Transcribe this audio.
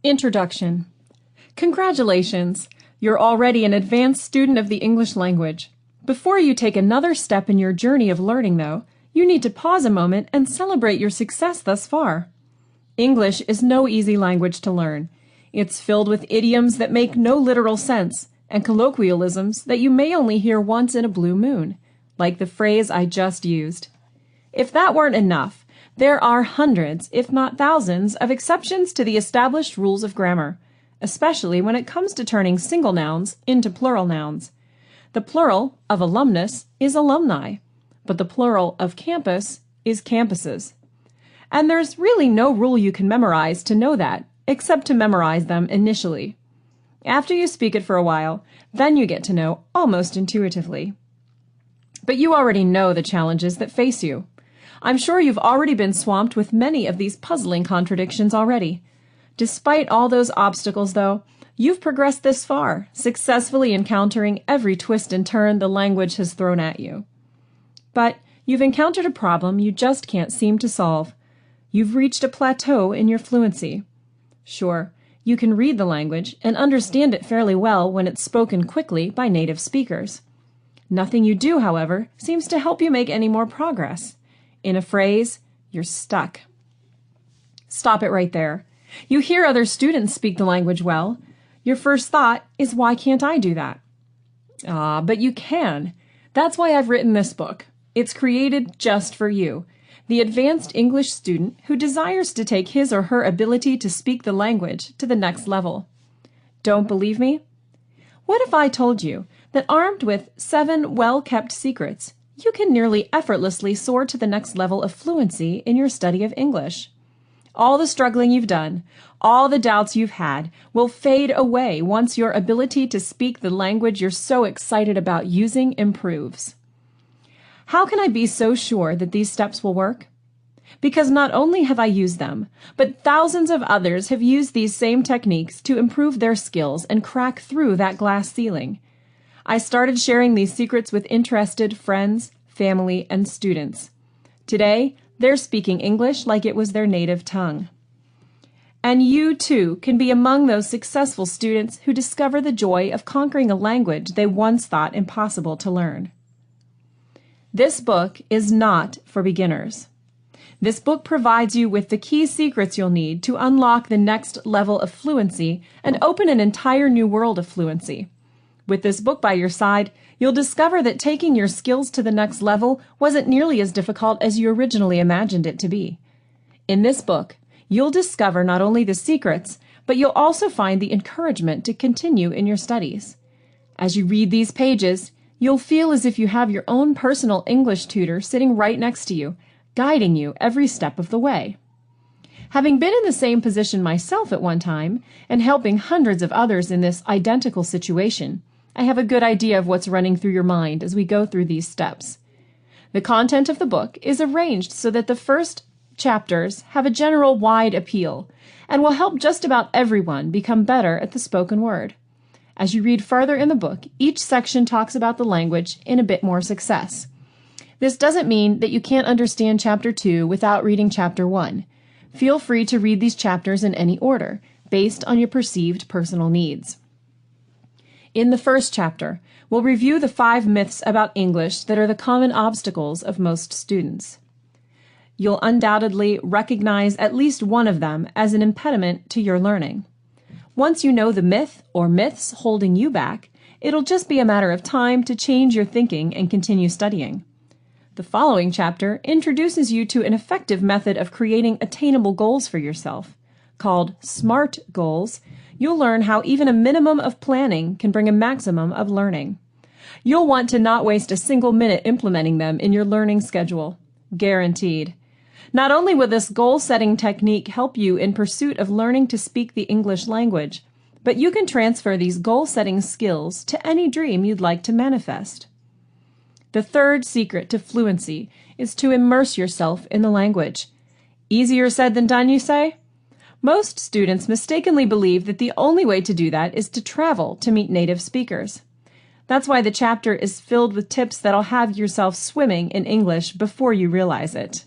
Introduction. Congratulations! You're already an advanced student of the English language. Before you take another step in your journey of learning, though, you need to pause a moment and celebrate your success thus far. English is no easy language to learn. It's filled with idioms that make no literal sense and colloquialisms that you may only hear once in a blue moon, like the phrase I just used. If that weren't enough, there are hundreds, if not thousands, of exceptions to the established rules of grammar, especially when it comes to turning single nouns into plural nouns. The plural of alumnus is alumni, but the plural of campus is campuses. And there's really no rule you can memorize to know that, except to memorize them initially. After you speak it for a while, then you get to know almost intuitively. But you already know the challenges that face you. I'm sure you've already been swamped with many of these puzzling contradictions already. Despite all those obstacles, though, you've progressed this far, successfully encountering every twist and turn the language has thrown at you. But you've encountered a problem you just can't seem to solve. You've reached a plateau in your fluency. Sure, you can read the language and understand it fairly well when it's spoken quickly by native speakers. Nothing you do, however, seems to help you make any more progress. In a phrase, you're stuck. Stop it right there. You hear other students speak the language well. Your first thought is, why can't I do that? But you can. That's why I've written this book. It's created just for you, the advanced English student who desires to take his or her ability to speak the language to the next level. Don't believe me? What if I told you that armed with 7 well-kept secrets, you can nearly effortlessly soar to the next level of fluency in your study of English? All the struggling you've done, all the doubts you've had, will fade away once your ability to speak the language you're so excited about using improves. How can I be so sure that these steps will work? Because not only have I used them, but thousands of others have used these same techniques to improve their skills and crack through that glass ceiling. I started sharing these secrets with interested friends, family, and students. Today, they're speaking English like it was their native tongue. And you, too, can be among those successful students who discover the joy of conquering a language they once thought impossible to learn. This book is not for beginners. This book provides you with the key secrets you'll need to unlock the next level of fluency and open an entire new world of fluency. With this book by your side, you'll discover that taking your skills to the next level wasn't nearly as difficult as you originally imagined it to be. In this book, you'll discover not only the secrets, but you'll also find the encouragement to continue in your studies. As you read these pages, you'll feel as if you have your own personal English tutor sitting right next to you, guiding you every step of the way. Having been in the same position myself at one time, and helping hundreds of others in this identical situation, I have a good idea of what's running through your mind as we go through these steps. The content of the book is arranged so that the first chapters have a general wide appeal and will help just about everyone become better at the spoken word. As you read further in the book, each section talks about the language in a bit more success. This doesn't mean that you can't understand Chapter 2 without reading Chapter 1. Feel free to read these chapters in any order, based on your perceived personal needs. In the first chapter, we'll review the 5 myths about English that are the common obstacles of most students. You'll undoubtedly recognize at least one of them as an impediment to your learning. Once you know the myth or myths holding you back, it'll just be a matter of time to change your thinking and continue studying. The following chapter introduces you to an effective method of creating attainable goals for yourself. Called SMART goals, you'll learn how even a minimum of planning can bring a maximum of learning. You'll want to not waste a single minute implementing them in your learning schedule. Guaranteed. Not only will this goal-setting technique help you in pursuit of learning to speak the English language, but you can transfer these goal-setting skills to any dream you'd like to manifest. The third secret to fluency is to immerse yourself in the language. Easier said than done, you say? Most students mistakenly believe that the only way to do that is to travel to meet native speakers. That's why the chapter is filled with tips that'll have yourself swimming in English before you realize it.